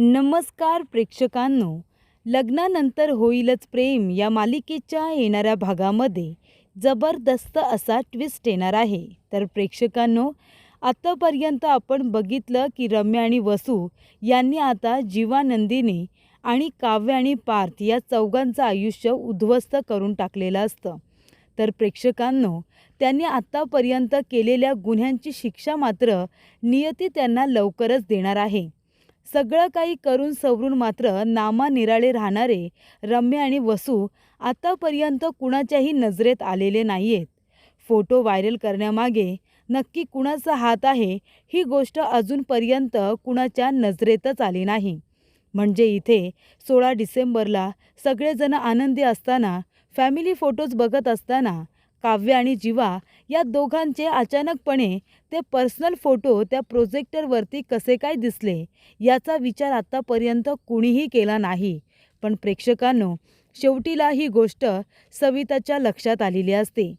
नमस्कार प्रेक्षकांनो, लग्नानंतर होईलच प्रेम या मालिकेच्या येणाऱ्या भागामध्ये जबरदस्त असा ट्विस्ट येणार आहे. तर प्रेक्षकांनो, आत्तापर्यंत आपण बघितलं की रम्या आणि वसू यांनी आता जीवा, नंदिनी आणि काव्य आणि पार्थ या चौघांचं आयुष्य उद्ध्वस्त करून टाकलेलं असतं. तर प्रेक्षकांनो, त्यांनी आत्तापर्यंत केलेल्या गुन्ह्यांची शिक्षा मात्र नियती त्यांना लवकरच देणार आहे. सगळं काही करून सवरून मात्र नामानिराळे राहणारे रम्या आणि वसू आतापर्यंत कुणाच्याही नजरेत आलेले नाही आहेत. फोटो व्हायरल करण्यामागे नक्की कुणाचा हात आहे ही गोष्ट अजूनपर्यंत कुणाच्या नजरेतच आली नाही. म्हणजे इथे 16 डिसेंबरला सगळेजण आनंदी असताना, फॅमिली फोटोज बघत असताना काव्य आणि जीवा या दोघांचे अचानकपणे ते पर्सनल फोटो त्या प्रोजेक्टरवरती कसे काय दिसले याचा विचार आत्तापर्यंत कुणीही केला नाही. पण प्रेक्षकांनो, शेवटीला ही गोष्ट सविताच्या लक्षात आलेली असते.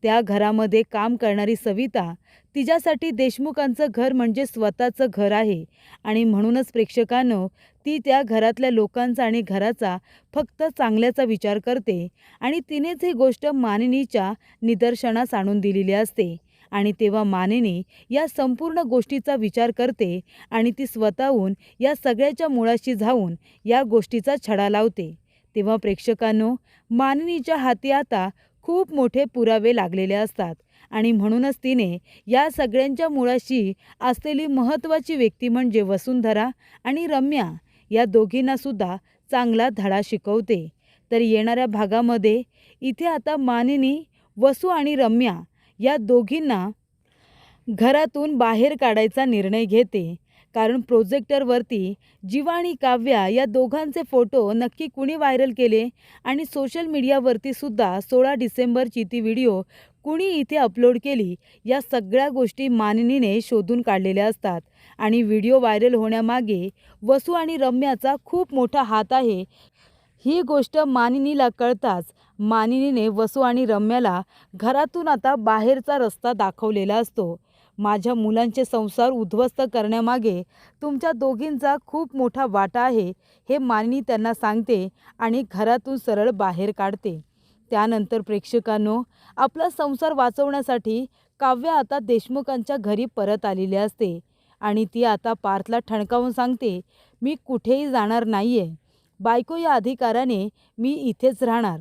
त्या घरामध्ये काम करणारी सविता, तिच्यासाठी देशमुखांचं घर म्हणजे स्वतःचं घर आहे आणि म्हणूनच प्रेक्षकांनो, ती त्या घरातल्या लोकांचा आणि घराचा फक्त चांगल्याचा विचार करते आणि तिनेच ही गोष्ट मानिनीच्या निदर्शनास आणून दिलेली असते. आणि तेव्हा मानिनी या संपूर्ण गोष्टीचा विचार करते आणि ती स्वतःहून या सगळ्याच्या मुळाशी जाऊन या गोष्टीचा छडा लावते. तेव्हा प्रेक्षकांनो, मानिनीच्या हाती आता खूप मोठे पुरावे लागलेले असतात आणि म्हणूनच तिने या सगळ्यांच्या मुळाशी असलेली महत्त्वाची व्यक्ती म्हणजे वसुंधरा आणि रम्या या दोघींनासुद्धा चांगला धडा शिकवते. तर येणाऱ्या भागामध्ये इथे आता मानिनी, वसू आणि रम्या या दोघींना घरातून बाहेर काढायचा निर्णय घेते. कारण प्रोजेक्टरवरती जीवा आणि काव्या या दोघांचे फोटो नक्की कुणी व्हायरल केले आणि सोशल मीडियावरती सुद्धा 16 डिसेंबरची ती व्हिडिओ कुणी इथे अपलोड केली, या सगळ्या गोष्टी मानिनीने शोधून काढलेल्या असतात. आणि व्हिडिओ व्हायरल होण्यामागे वसू आणि रम्याचा खूप मोठा हात आहे ही गोष्ट मानिनीला कळताच मानिनीने वसू आणि रम्याला घरातून आता बाहेरचा रस्ता दाखवलेला असतो. माझ्या मुलांचे संसार उद्ध्वस्त करण्यामागे तुमच्या दोघींचा खूप मोठा वाटा आहे हे मानिनी त्यांना सांगते आणि घरातून सरळ बाहेर काढते. त्यानंतर प्रेक्षकांनो, आपला संसार वाचवण्यासाठी काव्य आता देशमुखांच्या घरी परत आलेली असते आणि ती आता पार्थला ठणकावून सांगते, मी कुठेही जाणार नाही आहे. बायको या अधिकाराने मी इथेच राहणार.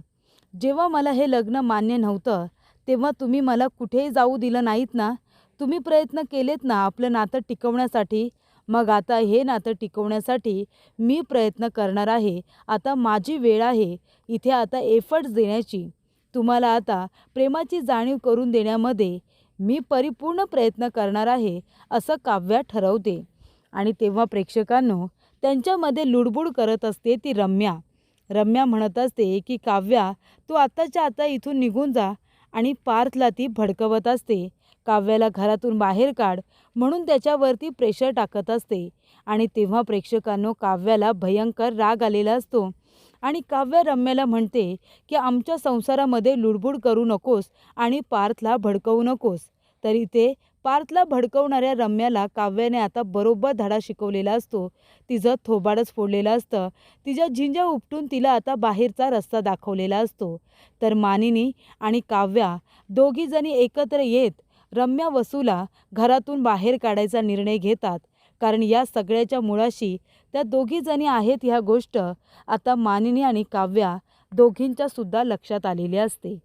जेव्हा मला हे लग्न मान्य नव्हतं तेव्हा तुम्ही मला कुठेही जाऊ दिलं नाहीत ना. तुम्ही प्रयत्न केलेत ना आपलं नातं टिकवण्यासाठी. मग आता हे नातं टिकवण्यासाठी मी प्रयत्न करणार आहे. आता माझी वेळ आहे इथे आता एफर्ट्स देण्याची. तुम्हाला आता प्रेमाची जाणीव करून देण्यामध्ये मी परिपूर्ण प्रयत्न करणार आहे असं काव्या ठरवते. आणि तेव्हा प्रेक्षकांनो, त्यांच्यामध्ये लुडबुड करत असते ती रम्या. रम्या म्हणत असते की काव्या, तू आत्ताच्या आता इथून निघून जा. आणि पार्थला ती भडकवत असते. काव्याला घरातून बाहेर काढ म्हणून त्याच्यावरती प्रेशर टाकत असते. आणि तेव्हा प्रेक्षकांनो, काव्याला भयंकर राग आलेला असतो आणि काव्या रम्याला म्हणते की आमच्या संसारामध्ये लुडबुड करू नकोस आणि पार्थला भडकवू नकोस. तर इथे पार्थला भडकवणाऱ्या रम्याला काव्याने आता बरोबर धडा शिकवलेला असतो. तिचं थोबाडच फोडलेलं असतं. तिच्या झिंज्या उपटून तिला आता बाहेरचा रस्ता दाखवलेला असतो. तर मानिनी आणि काव्या दोघीजणी एकत्र येत रम्या, वसूला घरातून बाहेर काढायचा निर्णय घेतात. कारण या सगळ्याच्या मुळाशी त्या दोघीजणी आहेत ह्या गोष्ट आता मानिनी आणि काव्या दोघींच्या सुद्धा लक्षात आलेली असते.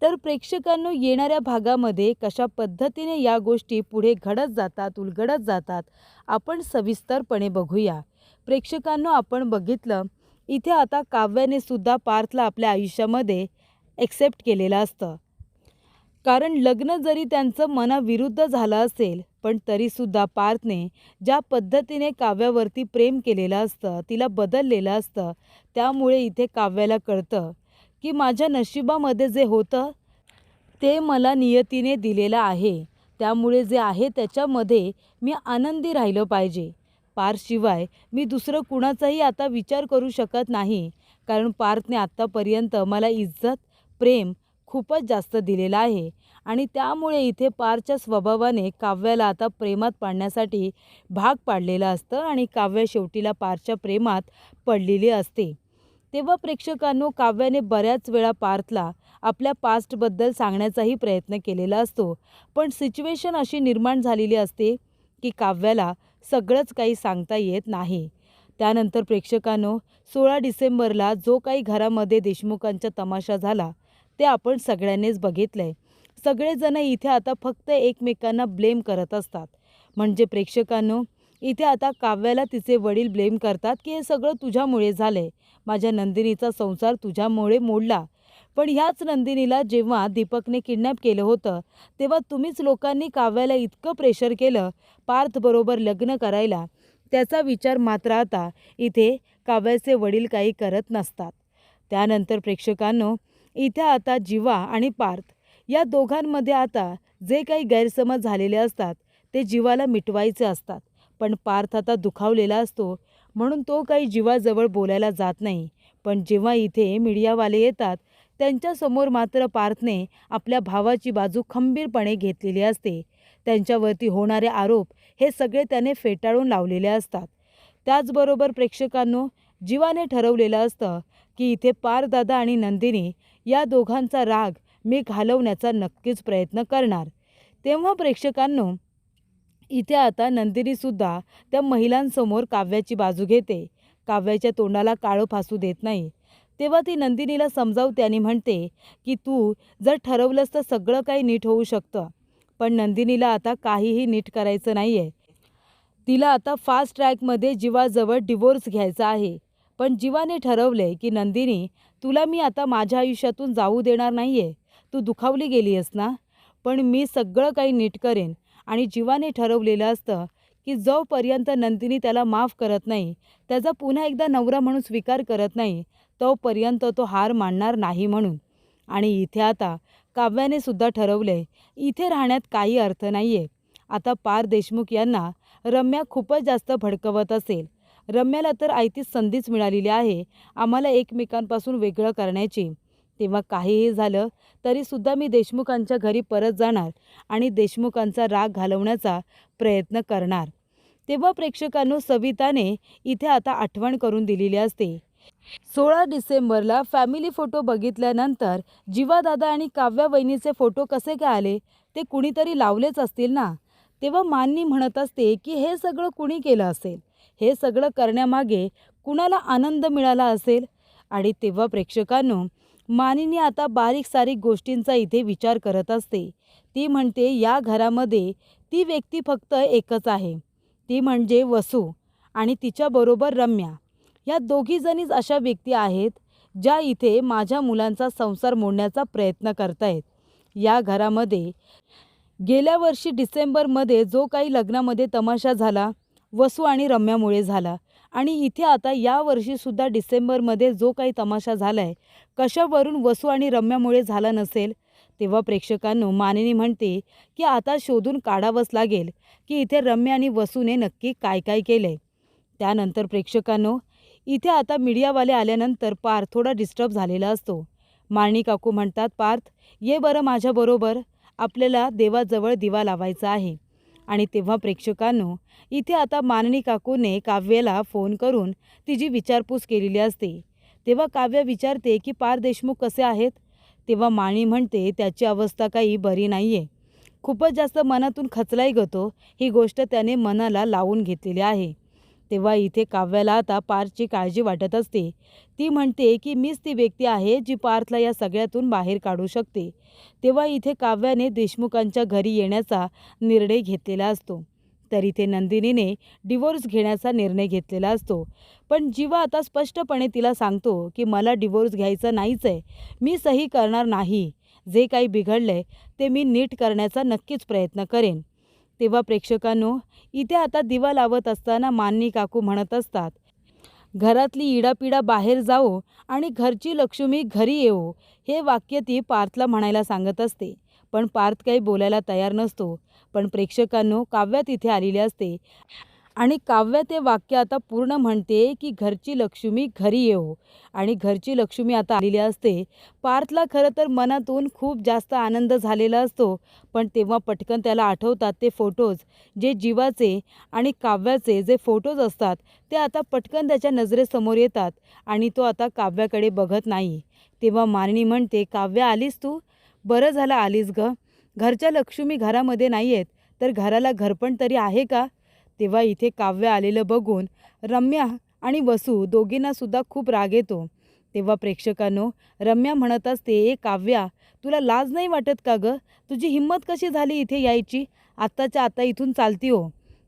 तर प्रेक्षकांनो, येणाऱ्या भागामध्ये कशा पद्धतीने या गोष्टी पुढे घडत जातात, उलगडत जातात, आपण सविस्तरपणे बघूया. प्रेक्षकांनो, आपण बघितलं इथे आता काव्याने सुद्धा पार्थला आपल्या आयुष्यामध्ये ॲक्सेप्ट केलेलं असतं. कारण लग्न जरी त्यांचं मनाविरुद्ध झालं असेल पण तरीसुद्धा पार्थने ज्या पद्धतीने काव्यावरती प्रेम केलेलं असतं, तिला बदललेलं असतं, त्यामुळे इथे काव्याला कळतं की माझ्या नशिबामध्ये जे होतं ते मला नियतीने दिलेलं आहे. त्यामुळे जे आहे त्याच्यामध्ये मी आनंदी राहिलं पाहिजे. पार्थशिवाय मी दुसरं कुणाचाही आता विचार करू शकत नाही. कारण पार्थने आत्तापर्यंत मला इज्जत, प्रेम खूपच जास्त दिलेलं आहे आणि त्यामुळे इथे पारच्या स्वभावाने काव्याला आता प्रेमात पाडण्यासाठी भाग पाडलेलं असतं आणि काव्य शेवटीला पारच्या प्रेमात पडलेली असते. तेव्हा प्रेक्षकांनो, काव्याने बऱ्याच वेळा पार्थला आपल्या पास्टबद्दल सांगण्याचाही प्रयत्न केलेला असतो, पण सिच्युएशन अशी निर्माण झालेली असते की काव्याला सगळंच काही सांगता येत नाही. त्यानंतर प्रेक्षकांनो, 16 डिसेंबरला जो काही घरामध्ये देशमुखांचा तमाशा झाला ते आपण सगळ्यांनीच बघितलंय. सगळेजण इथे आता फक्त एकमेकांना ब्लेम करत असतात. म्हणजे प्रेक्षकांनो, इथे आता काव्याला तिचे वडील ब्लेम करतात की हे सगळं तुझ्यामुळे झालंय, माझ्या नंदिनीचा संसार तुझ्यामुळे मोडला. पण ह्याच नंदिनीला जेव्हा दीपकने किडनॅप केलं होतं तेव्हा तुम्हीच लोकांनी काव्याला इतकं प्रेशर केलं पार्थबरोबर लग्न करायला. त्याचा विचार मात्र आता इथे काव्याचे वडील काही करत नसतात. त्यानंतर प्रेक्षकांनो, इथे आता जीवा आणि पार्थ या दोघांमध्ये आता जे काही गैरसमज झालेले असतात ते जीवाला मिटवायचे असतात. पण पार्थ आता दुखावलेला असतो म्हणून तो काही जीवाजवळ बोलायला जात नाही. पण जेव्हा इथे मीडियावाले येतात त्यांच्यासमोर मात्र पार्थने आपल्या भावाची बाजू खंबीरपणे घेतलेली असते. त्यांच्यावरती होणारे आरोप हे सगळे त्याने फेटाळून लावलेले असतात. त्याचबरोबर प्रेक्षकांनो, जीवाने ठरवलेलं असतं की इथे पारदादा आणि नंदिनी या दोघांचा राग मी घालवण्याचा नक्कीच प्रयत्न करणार. तेव्हा प्रेक्षकांनो, इथे आता नंदिनीसुद्धा त्या महिलांसमोर काव्याची बाजू घेते. काव्याच्या तोंडाला काळं फासू देत नाही. तेव्हा ती नंदिनीला समजावते आणि म्हणते की तू जर ठरवलंस तर सगळं काही नीट होऊ शकतं. पण नंदिनीला आता काहीही नीट करायचं नाही आहे. तिला आता फास्ट ट्रॅकमध्ये जीवाजवळ डिवोर्स घ्यायचा आहे. पण जीवाने ठरवलंय की नंदिनी, तुला मी आता माझ्या आयुष्यातून जाऊ देणार नाही आहे. तू दुखावली गेली आहेस ना, पण मी सगळं काही नीट करेन. आणि जीवाने ठरवलेलं असतं की जोपर्यंत नंदिनी त्याला माफ करत नाही, त्याचा पुन्हा एकदा नवरा म्हणून स्वीकार करत नाही, तोपर्यंत तो हार मानणार नाही म्हणून. आणि इथे आता काव्याने सुद्धा ठरवलंय इथे राहण्यात काही अर्थ नाही आहे. आता पार देशमुख यांना रम्या खूपच जास्त भडकवत असेल. रम्याला तर आयतीच संधीच मिळालेली आहे आम्हाला एकमेकांपासून वेगळं करण्याची. तेव्हा काहीही झालं तरीसुद्धा मी देशमुखांच्या घरी परत जाणार आणि देशमुखांचा राग घालवण्याचा प्रयत्न करणार. तेव्हा प्रेक्षकांनो, सविताने इथे आता आठवण करून दिलेली असते. 16 डिसेंबरला फॅमिली फोटो बघितल्यानंतर जीवादादा आणि काव्या वहिनीचे फोटो कसे काय आले ते कुणीतरी लावलेच असतील ना. तेव्हा मान्नी म्हणत असते की हे सगळं कुणी केलं असेल, हे सगळं करण्यामागे कुणाला आनंद मिळाला असेल. आणि तेव्हा प्रेक्षकांनो, मानिनी आता बारीक सारीक गोष्टींचा इथे विचार करत असते. ती म्हणते या घरामध्ये ती व्यक्ती फक्त एकच आहे, ती म्हणजे वसू आणि तिच्याबरोबर रम्या. या दोघीजणीच अशा व्यक्ती आहेत ज्या इथे माझ्या मुलांचा संसार मोडण्याचा प्रयत्न करतायत. या घरामध्ये गेल्या वर्षी डिसेंबरमध्ये जो काही लग्नामध्ये तमाशा झाला वसू आणि रम्यामुळे झाला आणि इथे आता या वर्षीसुद्धा डिसेंबरमध्ये जो काही तमाशा झाला आहे कशावरून वसू आणि रम्यामुळे झाला नसेल. तेव्हा प्रेक्षकांनो, मानिनी म्हणते की आता शोधून काढावंच लागेल की इथे रम्या आणि वसूने नक्की काय काय केलंय. त्यानंतर प्रेक्षकांनो, इथे आता मीडियावाले आल्यानंतर पार्थ थोडा डिस्टर्ब झालेला असतो. मानिनी काकू म्हणतात, पार्थ ये बरं माझ्याबरोबर, आपल्याला देवाजवळ दिवा लावायचा आहे. आणि तेव्हा प्रेक्षकांनो, इथे आता मानिनी काकूने काव्याला फोन करून तिची विचारपूस केलेली असते. तेव्हा काव्य विचारते की पार देशमुख कसे आहेत. तेव्हा मानिनी म्हणते त्याची अवस्था काही बरी नाही आहे, खूपच जास्त मनातून खचलाय ग तो, ही गोष्ट त्याने मनाला लावून घेतलेली आहे. तेव्हा इथे काव्याला आता पार्थची काळजी वाटत असते. ती म्हणते की मीच ती व्यक्ती आहे जी पार्थला या सगळ्यातून बाहेर काढू शकते. तेव्हा इथे काव्याने देशमुखांच्या घरी येण्याचा निर्णय घेतलेला असतो. तर इथे नंदिनीने डिवोर्स घेण्याचा निर्णय घेतलेला असतो. पण जीवा आता स्पष्टपणे तिला सांगतो की मला डिवोर्स घ्यायचा नाहीच आहे, मी सही करणार नाही, जे काही बिघडलंय ते मी नीट करण्याचा नक्कीच प्रयत्न करेन. तेव्हा प्रेक्षकांनो, इथे आता दिवा लावत असताना मानिनी काकू म्हणत असतात, घरातली इडापिडा बाहेर जाओ आणि घरची लक्ष्मी घरी येवो, हे वाक्य ती पार्थला म्हणायला सांगत असते. पण पार्थ काही बोलायला तयार नसतो. पण प्रेक्षकांनो, काव्या तिथे आलेली असते आणि काव्या ते वाक्य आता पूर्ण म्हणते की घरची लक्ष्मी घरी येवो. आणि घरची लक्ष्मी आता आलेली असते. पार्थला खरं तर मनातून खूप जास्त आनंद झालेला असतो, पण तेव्हा पटकन त्याला आठवतात ते फोटोज, जे जीवाचे आणि काव्याचे जे फोटोज असतात ते आता पटकन त्याच्या नजरेसमोर येतात आणि तो आता काव्याकडे बघत नाही. तेव्हा मानिनी म्हणते, काव्या आलीस तू? बरं झालं आलीस गं. घरच्या लक्ष्मी घरामध्ये नाही आहेत, तर घराला घरपण तरी आहे का? तेव्हा इथे काव्य आलेलं बघून रम्या आणि वसू दोघींना सुद्धा खूप राग येतो. तेव्हा प्रेक्षकांनो, रम्या म्हणत असते, ए काव्या, तुला लाज नाही वाटत का गं? तुझी हिंमत कशी झाली इथे यायची? आत्ताच्या आता इथून चालती हो.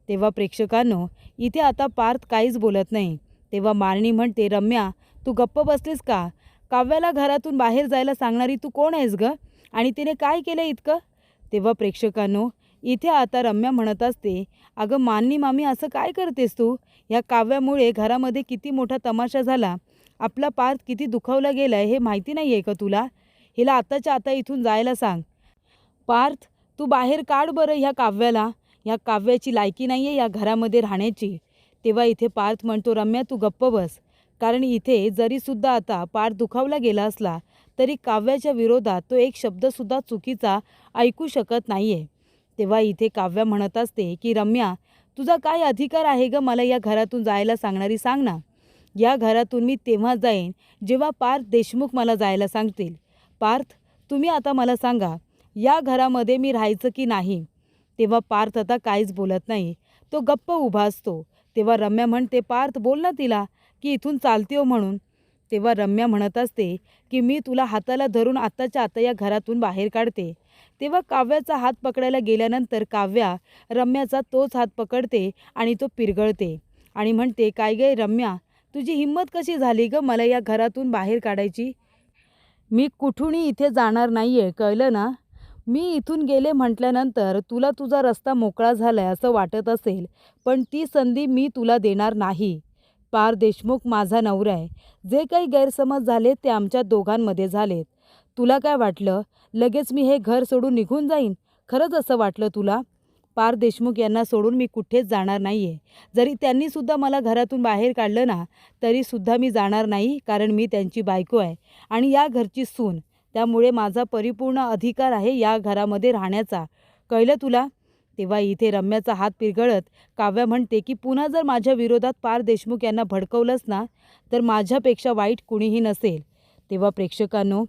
तेव्हा प्रेक्षकांनो, इथे आता पार्थ काहीच बोलत नाही. तेव्हा मालिनी म्हणते, रम्या, तू गप्प बसलीस का? काव्याला घरातून बाहेर जायला सांगणारी तू कोण आहेस गं? आणि तिने काय केलं इतकं? तेव्हा प्रेक्षकांनो, इथे आता रम्या म्हणत असते, अगं मानिनी मामी, असं काय करतेस तू? या काव्यामुळे घरामध्ये किती मोठा तमाशा झाला. आपला पार्थ किती दुखावला गेलाय हे माहिती नाही आहे का तुला? हिला आताच्या आता इथून जायला सांग. पार्थ, तू बाहेर काढ बरं ह्या काव्याला. ह्या काव्याची लायकी नाही आहे या घरामध्ये राहण्याची. तेव्हा इथे पार्थ म्हणतो, रम्या तू गप्प बस. कारण इथे जरीसुद्धा आता पार्थ दुखावला गेला असला तरी काव्याच्या विरोधात तो एक शब्दसुद्धा चुकीचा ऐकू शकत नाही आहे. तेव्हा इथे काव्या म्हणत असते की रम्या, तुझा काय अधिकार आहे गं मला या घरातून जायला सांगणारी? सांग ना. या घरातून मी तेव्हा जाईन जेव्हा पार्थ देशमुख मला जायला सांगतील. पार्थ, तुम्ही आता मला सांगा, या घरामध्ये मी राहायचं की नाही? तेव्हा पार्थ आता काहीच बोलत नाही. तो गप्प उभा असतो. तेव्हा रम्या म्हणते, पार्थ बोल ना तिला की इथून चालते हो म्हणून. तेव्हा रम्या म्हणत असते की मी तुला हाताला धरून आत्ताच्या आता या घरातून बाहेर काढते. तेव्हा काव्याचा हात पकडायला गेल्यानंतर काव्या रम्याचा तोच हात पकडते आणि तो पिरगळते आणि म्हणते, काय गे रम्या, तुझी हिंमत कशी झाली गं मला या घरातून बाहेर काढायची? मी कुठूनही इथे जाणार नाही आहे, कळलं ना? मी इथून गेले म्हटल्यानंतर तुला तुझा रस्ता मोकळा झालाय असं वाटत असेल, पण ती संधी मी तुला देणार नाही. पार देशमुख माझा नवरा आहे. जे काही गैरसमज झाले ते आमच्या दोघांमध्ये झालेत. तुला काय वाटलं लगेच मी हे घर सोडून निघून जाईन? खरंच असं वाटलं तुला? पार देशमुख यांना सोडून मी कुठेच जाणार नाही आहे. जरी त्यांनीसुद्धा मला घरातून बाहेर काढलं ना, तरीसुद्धा मी जाणार नाही, कारण मी त्यांची बायको आहे आणि या घरची सून. त्यामुळे माझा परिपूर्ण अधिकार आहे या घरामध्ये राहण्याचा. कळलं तुला? तेव्हा इथे रम्याचा हात पिरगळत काव्या म्हणते की पुन्हा जर माझ्या विरोधात पार देशमुख यांना भडकवलंस ना, तर माझ्यापेक्षा वाईट कुणीही नसेल. तेव्हा प्रेक्षकांनो,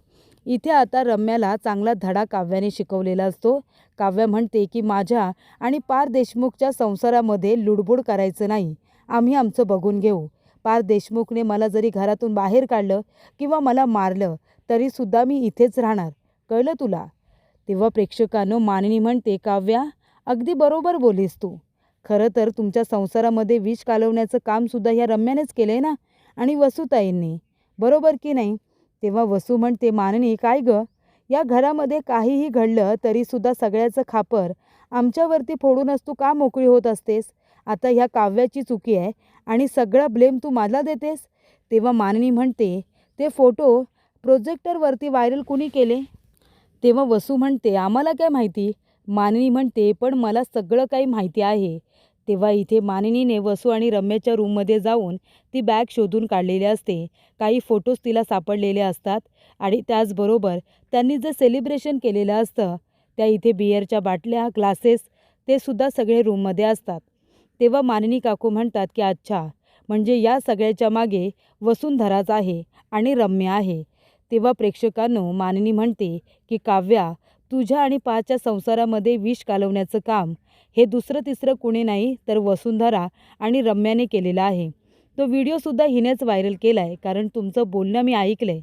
इथे आता रम्याला चांगला धडा काव्याने शिकवलेला असतो. काव्या म्हणते की माझ्या आणि पार देशमुखच्या संसारामध्ये लुडबुड करायचं नाही. आम्ही आमचं बघून घेऊ. पार देशमुखने मला जरी घरातून बाहेर काढलं किंवा मला मारलं तरीसुद्धा मी इथेच राहणार. कळलं तुला? तेव्हा प्रेक्षकांनो, मानिनी म्हणते, काव्या, अगदी बरोबर बोलीस तू. खरं तर तुमच्या संसारामध्ये विष कालवण्याचं कामसुद्धा ह्या रम्यानेच केलं आहे ना, आणि वसुताईंनी. बरोबर की नाही? तेव्हा वसू म्हणते, मानिनी काय गं, या घरामध्ये काहीही घडलं तरीसुद्धा सगळ्याचं खापर आमच्यावरती फोडूनच तू का मोकळी होत असतेस? आता ह्या काव्याची चुकी आहे आणि सगळा ब्लेम तू मला देतेस? तेव्हा मानिनी म्हणते, ते फोटो प्रोजेक्टरवरती व्हायरल कुणी केले? तेव्हा वसू म्हणते, आम्हाला काय माहिती? मानिनी म्हणते, पण मला सगळं काही माहिती आहे. तेव्हा इथे मानिनीने वसू आणि रम्याच्या रूममध्ये जाऊन ती बॅग शोधून काढलेली असते. काही फोटोज तिला सापडलेले असतात आणि त्याचबरोबर त्यांनी जे सेलिब्रेशन केलेलं असतं, त्या इथे बिअरच्या बाटल्या, ग्लासेस, ते सुद्धा सगळे रूममध्ये असतात. तेव्हा मानिनी काकू म्हणतात की अच्छा, म्हणजे या सगळ्याच्या मागे वसुंधराच आहे आणि रम्या आहे. तेव्हा प्रेक्षकांनो, मानिनी म्हणते की काव्या, तुझ्या आणि पाच्या संसारामध्ये विष कालवण्याचं काम हे दुसरं तिसरं कुणी नाही तर वसुंधरा आणि रम्याने केलेलं आहे. तो व्हिडिओसुद्धा हिनेच व्हायरल केला आहे, कारण तुमचं बोलणं मी ऐकलं आहे.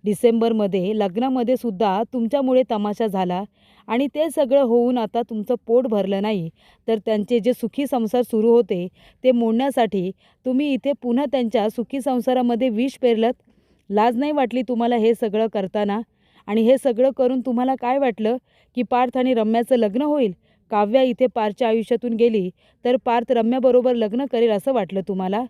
डिसेंबरमध्ये लग्नामध्ये सुद्धा तुमच्यामुळे तमाशा झाला आणि ते सगळं होऊन आता तुमचं पोट भरलं नाही, तर त्यांचे जे सुखी संसार सुरू होते ते मोडण्यासाठी तुम्ही इथे पुन्हा त्यांच्या सुखी संसारामध्ये विष पेरलत. लाज नाही वाटली तुम्हाला हे सगळं करताना? आणि हे सगळं करून तुम्हाला काय वाटलं की पार्थ आणि रम्याचं लग्न होईल? काव्या इथे पार्थच्या आयुष्यातून गेली तर पार्थ रम्याबरोबर लग्न करेल असं वाटलं तुम्हाला?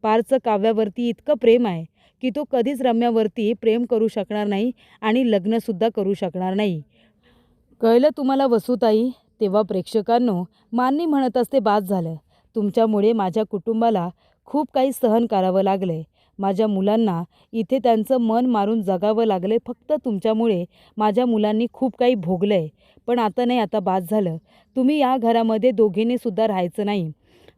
पार्थचं काव्यावरती इतकं प्रेम आहे की तो कधीच रम्यावरती प्रेम करू शकणार नाही आणि लग्नसुद्धा करू शकणार नाही. कळलं तुम्हाला वसुताई? तेव्हा प्रेक्षकांनो, मानिनी म्हणत असते, बाद झालं. तुमच्यामुळे माझ्या कुटुंबाला खूप काही सहन करावं लागलं आहे. माझ्या मुलांना इथे त्यांचं मन मारून जगावं लागलं आहे. फक्त तुमच्यामुळे माझ्या मुलांनी खूप काही भोगलं आहे. पण आता नाही, आता बास झालं. तुम्ही या घरामध्ये दोघींनीसुद्धा राहायचं नाही.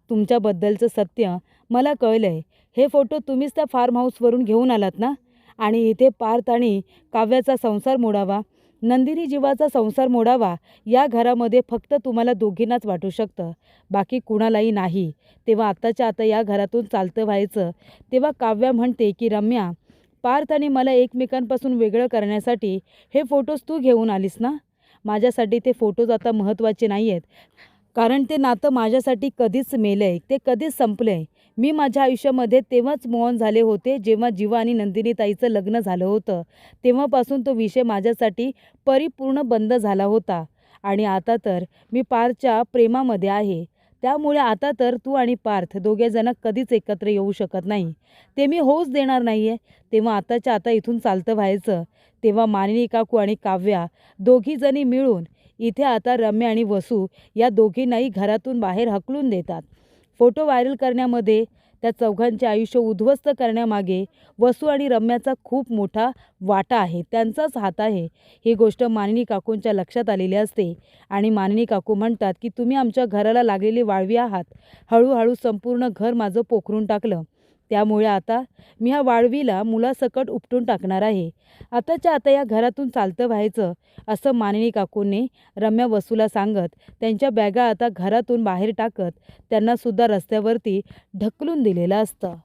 तुमच्याबद्दलचं सत्य मला कळलं आहे. हे फोटो तुम्हीच त्या फार्म हाऊसवरून घेऊन आलात ना? आणि इथे पार्थ आणि काव्याचा संसार मोडावा, नंदिनी जीवाचा संसार मोडावा, या घरामध्ये फक्त तुम्हाला दोघींनाच वाटू शकतं, बाकी कुणालाही नाही. तेव्हा आत्ताच्या आता या घरातून चालतं व्हायचं. तेव्हा काव्या म्हणते की रम्या, पार्थ आणि मला एकमेकांपासून वेगळं करण्यासाठी हे फोटोज तू घेऊन आलीस ना? माझ्यासाठी ते फोटोज आता महत्त्वाचे नाही आहेत. कारण ते नातं माझ्यासाठी कधीच मेलं आहे, ते कधीच संपलं आहे. मी माझ्या आयुष्यामध्ये तेव्हाच मूव्ह ऑन झाले होते जेव्हा जीवा आणि नंदिनी ताईचं लग्न झालं होतं. तेव्हापासून तो विषय माझ्यासाठी परिपूर्ण बंद झाला होता. आणि आता तर मी पार्थच्या प्रेमामध्ये आहे. त्यामुळे आता तर तू आणि पार्थ दोघेजण कधीच एकत्र येऊ शकत नाही. ते मी होऊच देणार नाही आहे. तेव्हा आताच्या आता इथून चालतं व्हायचं. तेव्हा मानिनी काकू आणि काव्या दोघीजणी मिळून इथे आता रम्या आणि वसू या दोघींनाही घरातून बाहेर हकलून देतात. फोटो व्हायरल करण्यामध्ये, त्या चौघांचे आयुष्य उद्ध्वस्त करण्यामागे वसू आणि रम्याचा खूप मोठा वाटा आहे, त्यांचाच हात आहे. ही गोष्ट मानिनी काकूंच्या लक्षात आलेली असते आणि मानिनी काकू म्हणतात की तुम्ही आमच्या घराला लागलेली वाळवी आहात. हळूहळू संपूर्ण घर माझं पोखरून टाकलं. त्यामुळे आता मी ह्या वाळवीला मुलासकट उपटून टाकणार आहे. आताच्या आता या घरातून चालतं व्हायचं, असं मानिनी काकूंनी रम्या वसूला सांगत त्यांच्या बॅगा आता घरातून बाहेर टाकत त्यांनासुद्धा रस्त्यावरती ढकलून दिलेलं असतं.